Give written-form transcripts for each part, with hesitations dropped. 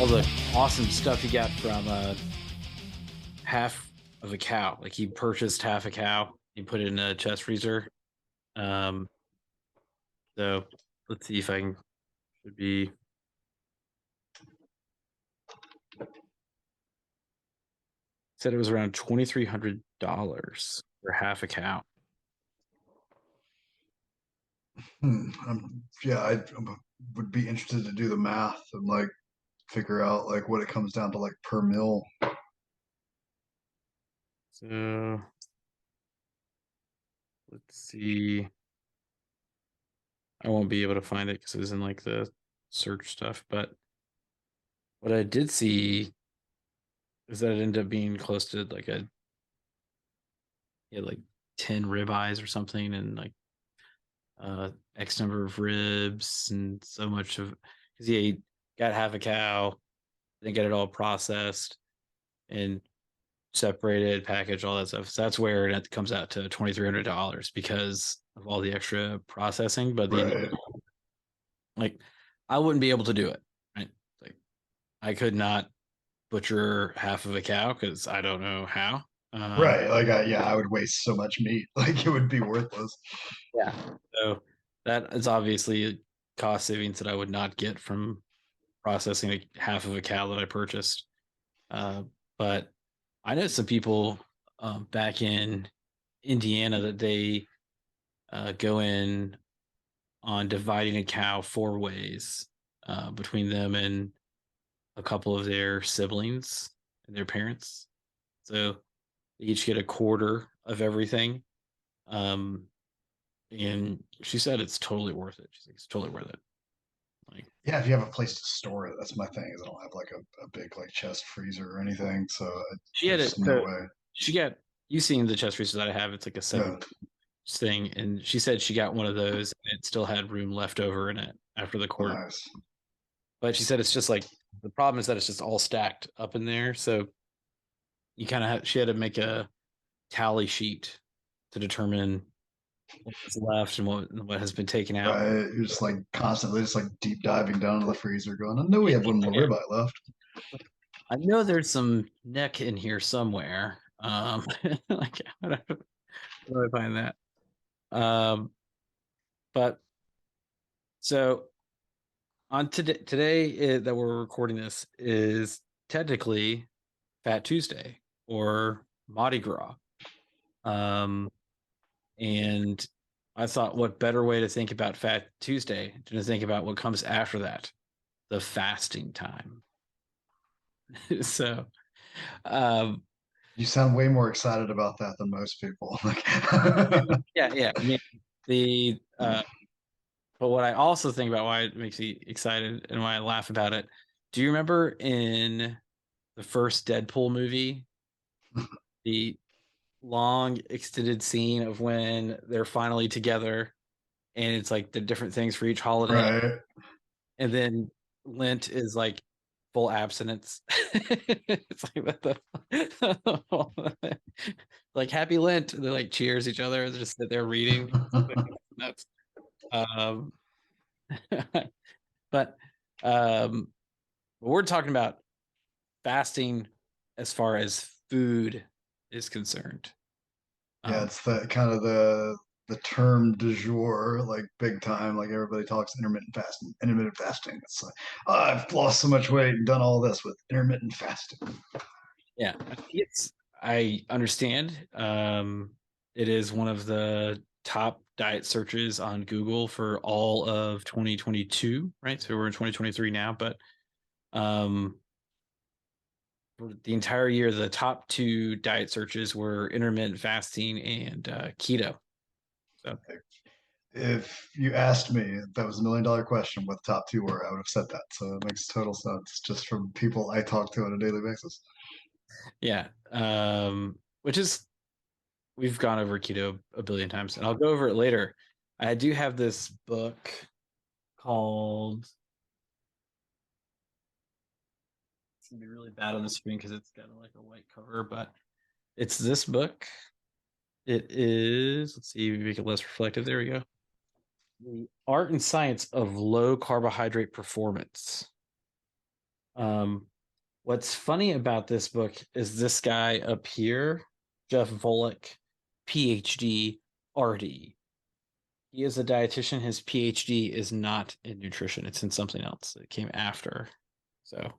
all the awesome stuff he got from half of a cow. Like he purchased half a cow, he put it in a chest freezer. Um, so let's see if I can. Should be said it was around $2,300 for half a cow. Yeah, would be interested to do the math and like figure out like what it comes down to like per mill. So let's see. I won't be able to find it because it was in like the search stuff. But what I did see is that it ended up being close to like like 10 ribeyes or something, and like X number of ribs, and so much of because he got half a cow, then get it all processed and separated, packaged, all that stuff. So that's where it comes out to $2,300 because of all the extra processing. But the Right. like, I wouldn't be able to do it. Right? Like, I could not butcher half of a cow because I don't know how. Right. Like I would waste so much meat. Like it would be worthless. Yeah. So that is obviously cost savings that I would not get from processing half of a cow that I purchased. Uh, but I know some people back in Indiana that they go in on dividing a cow four ways between them and a couple of their siblings and their parents. So they each get a quarter of everything. Um, and she said it's totally worth it. She's like, it's totally worth it. Like Yeah, if you have a place to store it, that's my thing. Is I don't have like a big like chest freezer or anything, so she had it. there's no So way. she got you seen the chest freezer that I have. It's like a seven Yeah, thing, and she said she got one of those and it still had room left over in it after the oh, quarter. nice. But she said it's just like the problem is that it's just all stacked up in there. So you kind of she had to make a tally sheet to determine what's left and what has been taken out. Right, you're just like constantly just like deep diving down to the freezer, going, I know we have one more Yeah. ribeye left. I know there's some neck in here somewhere. Like how do I find that? But so on today that we're recording this is technically Fat Tuesday or Mardi Gras. Um, and I thought, what better way to think about Fat Tuesday than to think about what comes after that, the fasting time. So, um, You sound way more excited about that than most people. Like, yeah. I mean, the but what I also think about why it makes me excited and why I laugh about it. Do you remember in the first Deadpool movie, the long extended scene of when they're finally together and it's like the different things for each holiday, right. and then Lent is like full abstinence. It's like what the like Happy Lent. They like cheers each other. They just sit there reading. That's um, but we're talking about fasting as far as food is concerned. Yeah, Um, it's the kind of the term du jour, like big time. Like everybody talks intermittent fasting. Intermittent fasting. It's like, oh, I've lost so much weight and done all this with intermittent fasting. yeah, I understand. It is one of the top diet searches on Google for all of 2022, right? So we're in 2023 now, but um, for the entire year, the top two diet searches were intermittent fasting and keto. So If you asked me, if that was $1 million question, what the top two were, I would have said that. So it makes total sense just from people I talk to on a daily basis. yeah, which is we've gone over keto a billion times, and I'll go over it later. I do have this book called. It's gonna be really bad on the screen because it's got like a white cover, but it's this book. It is. Let's see, make it less reflective. There we go. The Art and Science of Low Carbohydrate Performance. Um, what's funny about this book is this guy up here, Jeff Volek, PhD, RD. He is a dietitian. His PhD is not in nutrition. It's in something else. It came after. So,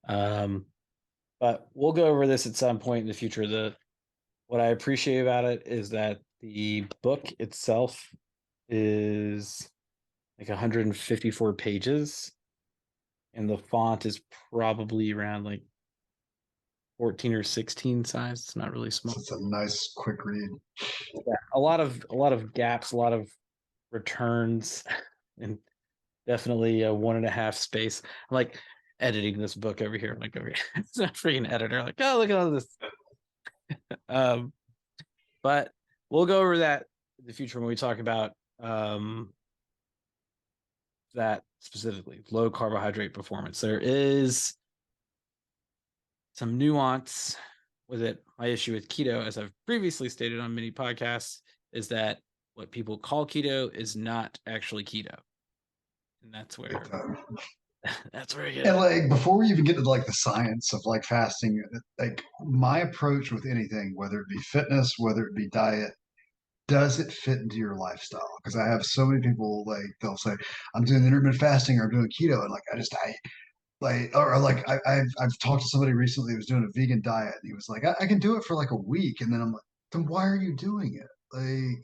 um, but we'll go over this at some point in the future. The What I appreciate about it is that the book itself is like 154 pages, and the font is probably around like 14 or 16 size. It's not really small. So it's a nice quick read. Yeah, a lot of gaps, a lot of returns, and definitely a 1.5 space. I'm like editing this book over here. I'm like over here. It's a freaking editor. Like, oh, look at all this. Um, but we'll go over that in the future when we talk about that specifically, low carbohydrate performance. There is some nuance with it. My issue with keto, as I've previously stated on many podcasts, is that what people call keto is not actually keto. And that's where that's where I get And it. like before we even get to like the science of like fasting, like my approach with anything, whether it be fitness, whether it be diet, does it fit into your lifestyle? Because I have so many people like they'll say, I'm doing intermittent fasting or I'm doing keto, and like I like or like I've talked to somebody recently who was doing a vegan diet, and he was like, I can do it for like a week, and then I'm like, then why are you doing it? Like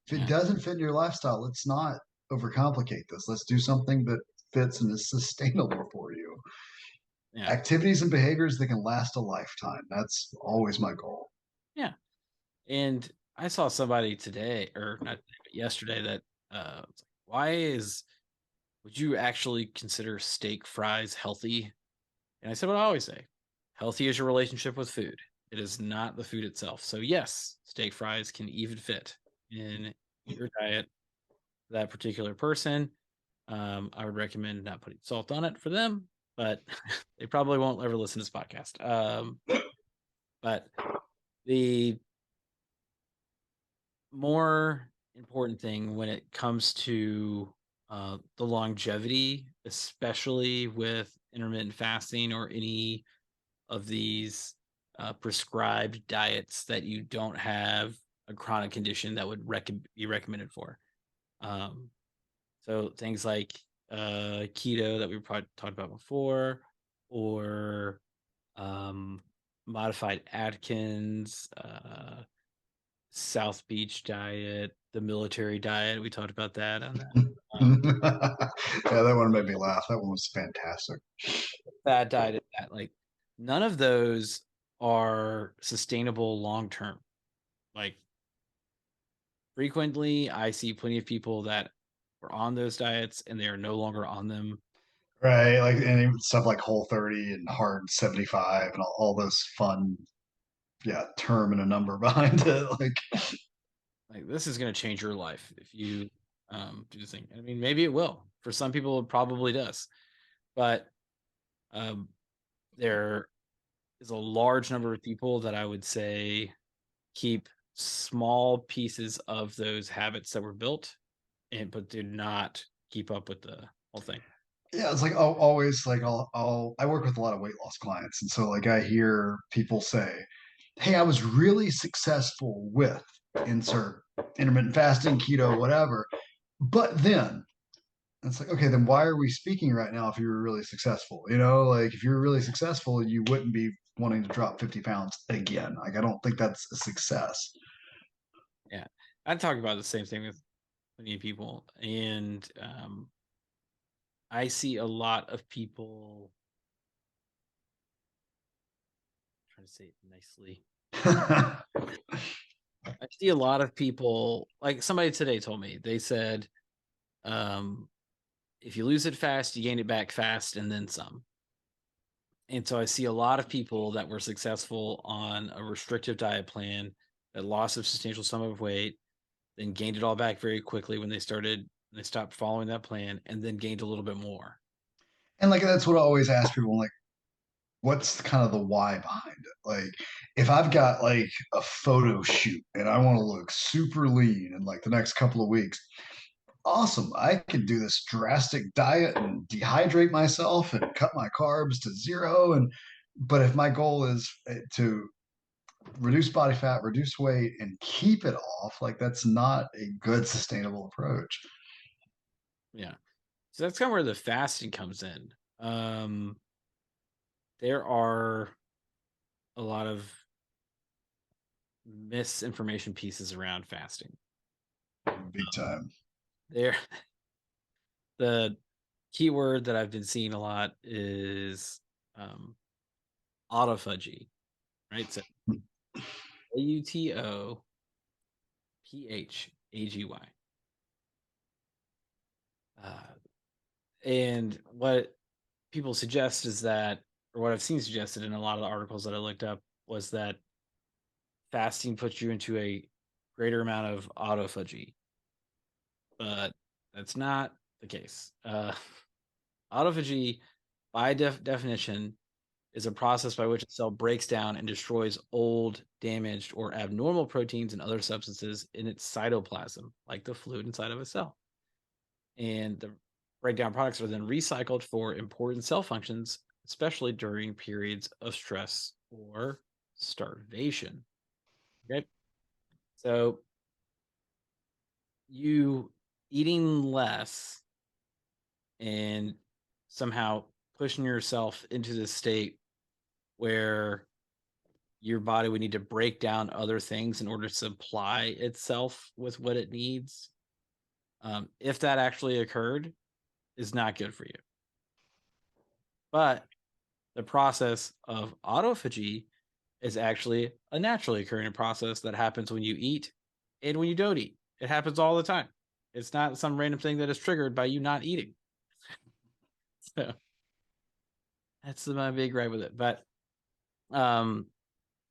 if it Yeah. doesn't fit into your lifestyle, let's not overcomplicate this. Let's do something that fits and is sustainable for you. Yeah. Activities and behaviors that can last a lifetime. That's always my goal. Yeah. And I saw somebody today, or not today, but yesterday, that why is would you actually consider steak fries healthy? And I said what I always say: healthy is your relationship with food. It is not the food itself. So yes, steak fries can even fit in your diet for that particular person. I would recommend not putting salt on it for them, but they probably won't ever listen to this podcast. But the more important thing when it comes to the longevity, especially with intermittent fasting or any of these prescribed diets that you don't have a chronic condition that would be recommended for. Um, so things like keto that we probably talked about before, or um, modified Atkins, South Beach diet, the military diet. We talked about that on that. Yeah, that one made me laugh. That one was fantastic. Fat diet, that like none of those are sustainable long term. Like frequently, I see plenty of people that were on those diets and they are no longer on them. Right. Like and even stuff like Whole 30 and Hard 75 and all those fun, yeah, term and a number behind it. Like Like this is going to change your life if you do this thing. I mean, maybe it will. For some people, it probably does. But um, there is a large number of people that I would say keep small pieces of those habits that were built and but did not keep up with the whole thing. yeah, it's like always like I work with a lot of weight loss clients, and so like I hear people say, "Hey, I was really successful with insert intermittent fasting, keto, whatever, but then." It's like, okay, then why are we speaking right now if you were really successful? You know, like if you're really successful, you wouldn't be wanting to drop 50 pounds again. Like, I don't think that's a success. Yeah. I talk about the same thing with many people. And I see a lot of people trying to say it nicely. I see a lot of people like somebody today told me, they said, um, if you lose it fast, you gain it back fast and then some. And so I see a lot of people that were successful on a restrictive diet plan that lost a substantial sum of weight, then gained it all back very quickly when they stopped following that plan, and then gained a little bit more. And like, that's what I always ask people, like, what's kind of the why behind it? Like, if I've got like a photo shoot and I want to look super lean in like the next couple of weeks, awesome. I can do this drastic diet and dehydrate myself and cut my carbs to zero. And but if my goal is to reduce body fat, reduce weight, and keep it off, like that's not a good sustainable approach. Yeah. So that's kind of where the fasting comes in. There are a lot of misinformation pieces around fasting. Big time. There, the keyword that I've been seeing a lot is um, autophagy, right? So AUTOPHAGY. Uh, and what people suggest is that, or what I've seen suggested in a lot of the articles that I looked up, was that fasting puts you into a greater amount of autophagy, but that's not the case. Autophagy, by definition, is a process by which a cell breaks down and destroys old, damaged, or abnormal proteins and other substances in its cytoplasm, like the fluid inside of a cell. And the breakdown products are then recycled for important cell functions, especially during periods of stress or starvation. Okay. So you eating less and somehow pushing yourself into this state where your body would need to break down other things in order to supply itself with what it needs. If that actually occurred, is not good for you. But the process of autophagy is actually a naturally occurring process that happens when you eat and when you don't eat. It happens all the time. It's not some random thing that is triggered by you not eating. So that's my big gripe with it. But um,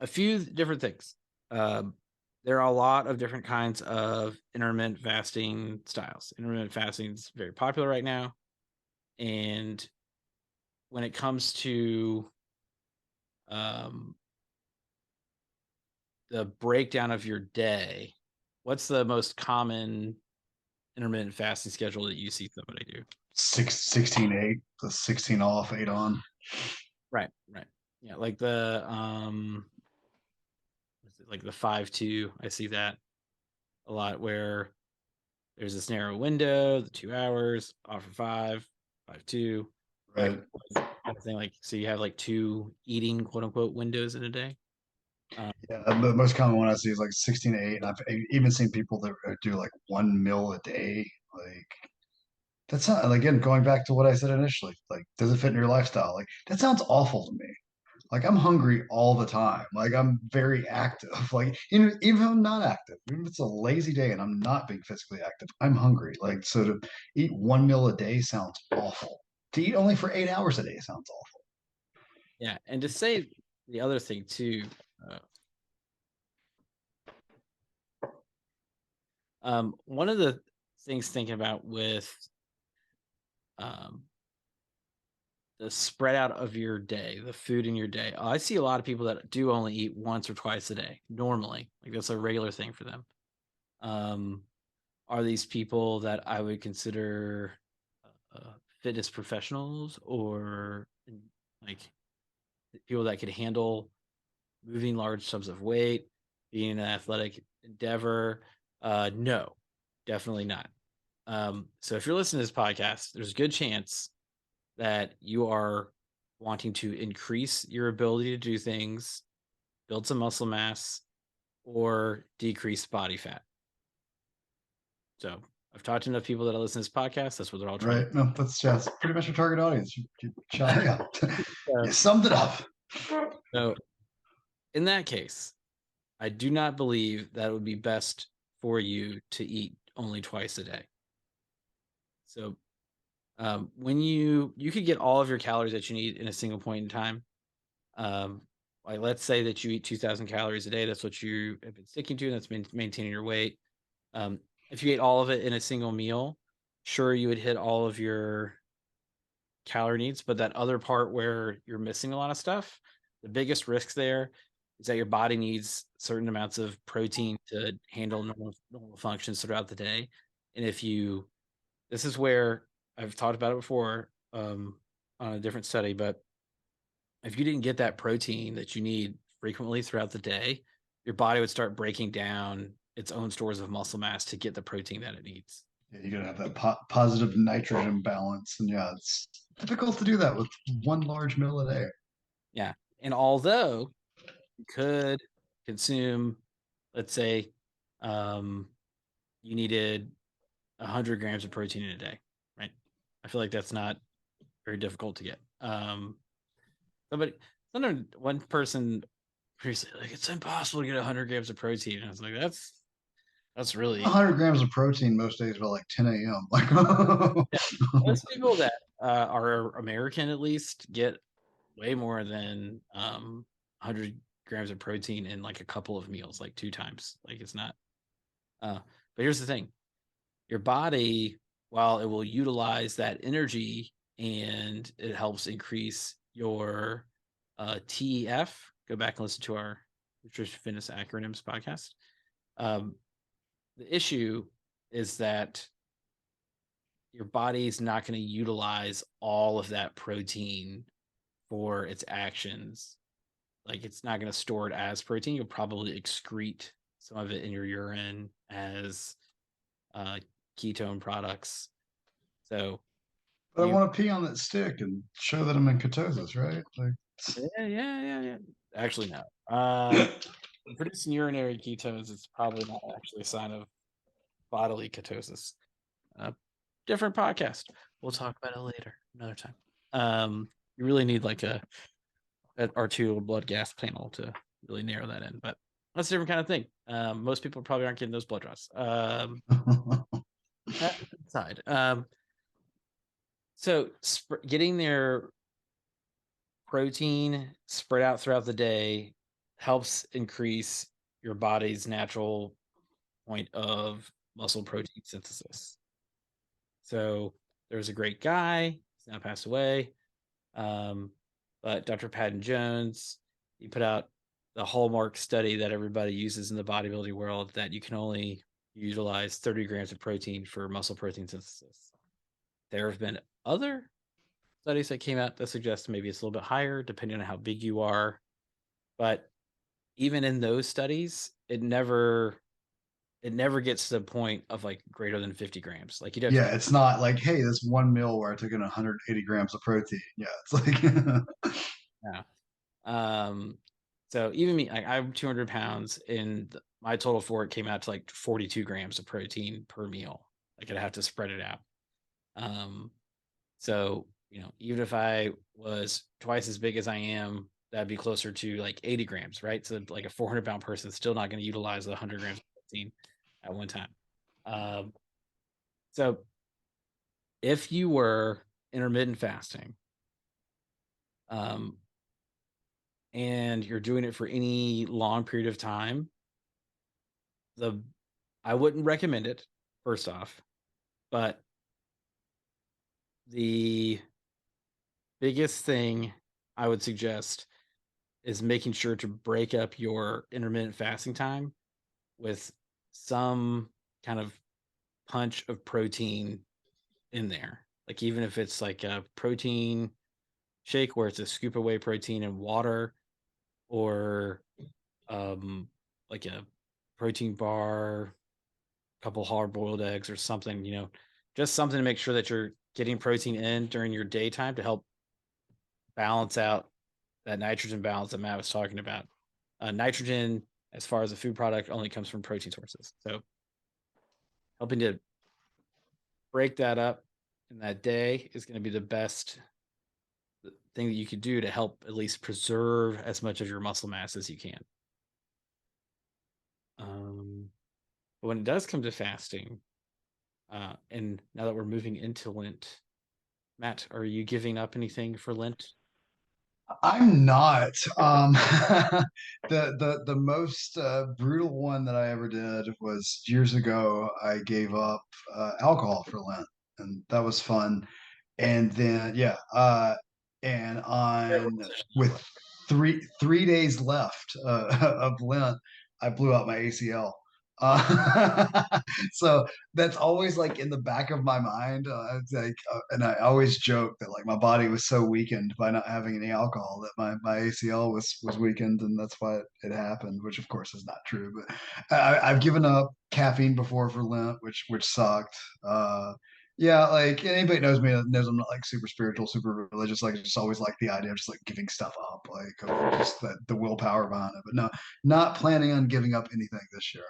a few different things. Um, there are a lot of different kinds of intermittent fasting styles. Intermittent fasting is very popular right now. And when it comes to um, the breakdown of your day, what's the most common intermittent fasting schedule that you see somebody do? 16 8, the 16 off, 8 on. Right, right. Yeah, like the what's it, like the 5-2. I see that a lot where there's this narrow window, the 2 hours, off for 5, 5-2, back Right. and forth kind of thing. Like so you have like two eating quote unquote windows in a day. Um, Yeah, the most common one I see is like 16 to 8. And I've even seen people that do like one meal a day. Like, that's not, and again, going back to what I said initially, like, does it fit in your lifestyle? Like, that sounds awful to me. Like, I'm hungry all the time. Like, I'm very active. Like, even if I'm not active, even if it's a lazy day and I'm not being physically active, I'm hungry. Like, so to eat one meal a day sounds awful. To eat only for 8 hours a day sounds awful. yeah, and to say the other thing too, uh, one of the things thinking about with um, the spread out of your day, the food in your day. I see a lot of people that do only eat once or twice a day normally. Like that's a regular thing for them. Um, are these people that I would consider fitness professionals or like people that could handle moving large sums of weight, being an athletic endeavor? No, definitely not. So if you're listening to this podcast, there's a good chance that you are wanting to increase your ability to do things, build some muscle mass, or decrease body fat. So I've talked to enough people that I listen to this podcast. That's what they're all trying to Right? No, that's pretty much your target audience. Yeah, do. you summed it up. So in that case, I do not believe that it would be best for you to eat only twice a day. So when you could get all of your calories that you need in a single point in time. Um, like let's say that you eat 2,000 calories a day. That's what you have been sticking to. And that's maintaining your weight. If you ate all of it in a single meal, sure you would hit all of your calorie needs, but that other part where you're missing a lot of stuff, the biggest risk there is that your body needs certain amounts of protein to handle normal functions throughout the day. And if you this is where I've talked about it before, on a different study, but if you didn't get that protein that you need frequently throughout the day, your body would start breaking down its own stores of muscle mass to get the protein that it needs. Yeah, you gotta have that positive nitrogen balance, and yeah, it's difficult to do that with one large meal a day. Yeah. And although you could consume, let's say, um, you needed 100 grams of protein in a day, right? I feel like that's not very difficult to get. Somebody, one person previously like it's impossible to get 100 grams of protein. And I was like, that's really 100 grams of protein most days by like 10 a.m. Like, yeah. Most people that are American at least get way more than 100 grams of protein in like a couple of meals, like two times. Like it's not. Uh, but here's the thing: your body, while it will utilize that energy and it helps increase your TEF. Go back and listen to our nutrition fitness acronyms podcast. Um, the issue is that your body's not going to utilize all of that protein for its actions. Like it's not going to store it as protein. You'll probably excrete some of it in your urine as uh, ketone products. So but I you, want to pee on that stick and show that I'm in ketosis, right? Like, yeah. Actually, no. Producing urinary ketones is probably not actually a sign of bodily ketosis. Uh, Different podcast. We'll talk about it later, another time. You really need like a R2 blood gas panel to really narrow that in, but that's a different kind of thing. Most people probably aren't getting those blood draws. That aside, so getting their protein spread out throughout the day helps increase your body's natural point of muscle protein synthesis. So there's a great guy, he's now passed away, um, but Dr. Patton Jones, he put out the hallmark study that everybody uses in the bodybuilding world that you can only utilize 30 grams of protein for muscle protein synthesis. There have been other studies that came out that suggest maybe it's a little bit higher depending on how big you are. But even in those studies, it never gets to the point of like greater than 50 grams. Like you'd have to yeah, be, it's not like, hey, this one meal where I took in 180 grams of protein. Yeah, it's like, yeah. So even me, like I'm 200 pounds, and my total for it came out to like 42 grams of protein per meal. Like I'd have to spread it out. Um, so even if I was twice as big as I am, that'd be closer to like 80 grams, right? So like a 400-pound person is still not going to utilize 100 grams of protein at one time. Um, so if you were intermittent fasting, um, and you're doing it for any long period of time, the I wouldn't recommend it, first off, but the biggest thing I would suggest is making sure to break up your intermittent fasting time with some kind of punch of protein in there. Like even if it's like a protein shake where it's a scoop of whey protein and water, or um like a protein bar, couple hard boiled eggs or something, just something to make sure that you're getting protein in during your daytime to help balance out that nitrogen balance that Matt was talking about. Nitrogen, as far as a food product, only comes from protein sources. So helping to break that up in that day is going to be the best thing that you could do to help at least preserve as much of your muscle mass as you can. But when it does come to fasting, and now that we're moving into Lent, Matt, are you giving up anything for Lent? I'm not. The most brutal one that I ever did was years ago. I gave up alcohol for Lent, and that was fun. And then yeah, and Terrible on decision. with three days left of Lent, I blew out my ACL. So that's always like in the back of my mind. It's like, and I always joke that like my body was so weakened by not having any alcohol that my ACL was weakened, and that's why it happened. Which of course is not true. But I've given up caffeine before for Lent, which sucked. Yeah, like anybody knows me knows I'm not like super spiritual, super religious. Like I just always like the idea of just like giving stuff up, like of just the willpower behind it. But no, not planning on giving up anything this year.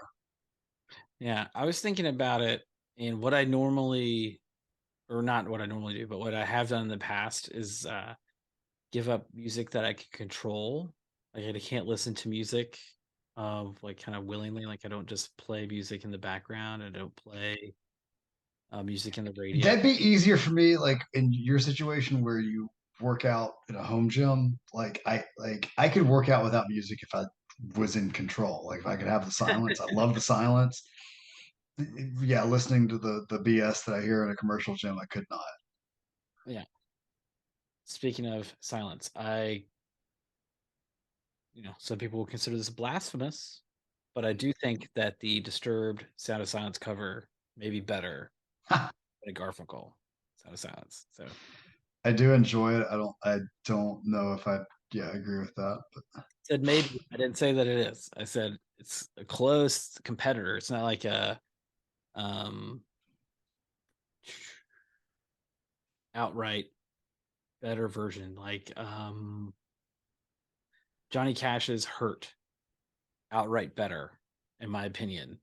Yeah, I was thinking about it, and what I normally, or not what I normally do, but what I have done in the past is give up music that I can control. Like I can't listen to music like kind of willingly. Like I don't just play music in the background. I don't play music in the radio. That'd be easier for me, like in your situation where you work out in a home gym. Like I could work out without music if I was in control. Like if I could have the silence. I love the silence. Yeah, listening to the BS that I hear in a commercial gym, I could not. Yeah. Speaking of silence, some people will consider this blasphemous, but I do think that the Disturbed Sound of Silence cover may be better than a Garfunkel Sound of Silence. So I do enjoy it. I don't know if I yeah, I agree with that. But said maybe. I didn't say that it is. I said it's a close competitor. It's not like a um outright better version. Like Johnny Cash's Hurt, outright better, in my opinion,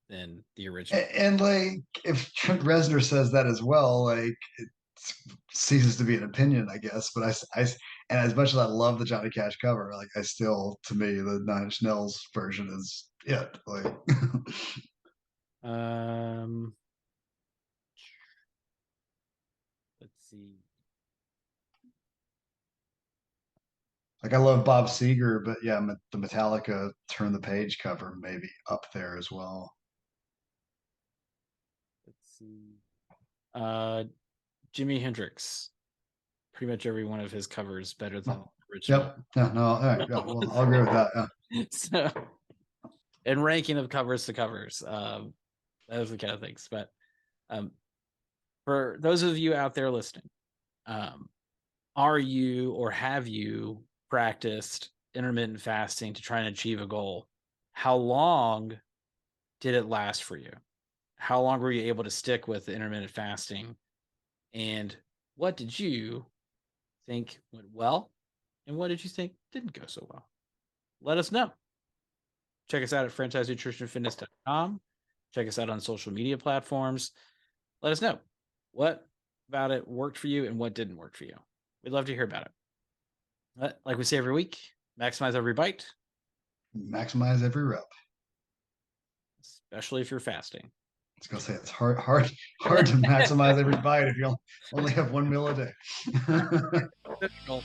than the original. and like if Trent Reznor says that as well, like it ceases to be an opinion, I guess. But and as much as I love the Johnny Cash cover, like I still, to me, the Nine Inch Nails version is it. Like, Um let's see. like I love Bob Seger, but yeah, the Metallica Turn the Page cover maybe up there as well. Let's see. Uh Jimi Hendrix. Pretty much every one of his covers better than the original. Yep. Yeah. No. All right. Yeah. Well, I'll agree with that. Yeah. So, and ranking of covers to covers, those are the kind of things. But um, for those of you out there listening, um, are you or have you practiced intermittent fasting to try and achieve a goal? How long did it last for you? How long were you able to stick with the intermittent fasting? And what did you think went well? And what did you think didn't go so well? Let us know. Check us out at franchisenutritionfitness.com. Check us out on social media platforms. Let us know what about it worked for you and what didn't work for you. We'd love to hear about it. Like we say every week, maximize every bite, Maximize every rep. especially if you're fasting. I was gonna say it's hard to maximize every bite if you only have one meal a day. Difficult.